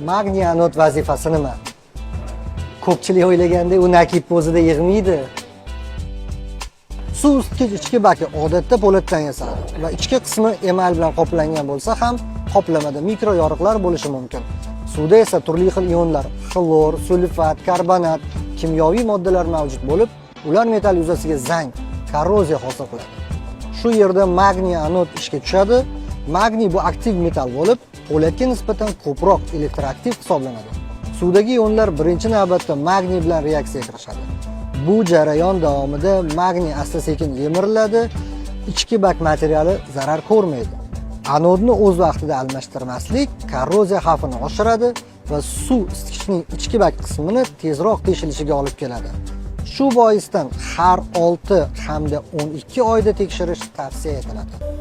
Magniy anod vazifasi nima? Ko'pchilik o'ylagandek u nakib o'zida yig'maydi. Suv isitgich ichki baki odatda po'latdan yasaladi va ichki qismi emal bilan qoplangan bo'lsa ham qoplamada mikro yoriqlar bo'lishi mumkin. Suvda esa turli xil ionlar, xlor, sulfat, karbonat, kimyoviy moddalar mavjud bo'lib, ular metall yuzasiga zang, korroziya hosil qiladi. Shu yerda magniy anod ishga tushadi. Magniy bu aktiv metall bo'lib, po'latga nisbatan ko'proq elektroaktiv hisoblanadi. Suvdagi ionlar birinchi navbatda magniy bilan reaksiyaga kirishadi. Bu jarayon davomida magniy asta-sekin yemiriladi, ichki bak materiali zarar ko'rmaydi. Anodni o'z vaqtida almashtirmaslik korroziya xavfini oshiradi va suv isitgichning ichki bak qismini tezroq teshilishiga olib keladi. Shu boisdan har 6 hamda 12 oyda tekshirish tavsiya etiladi.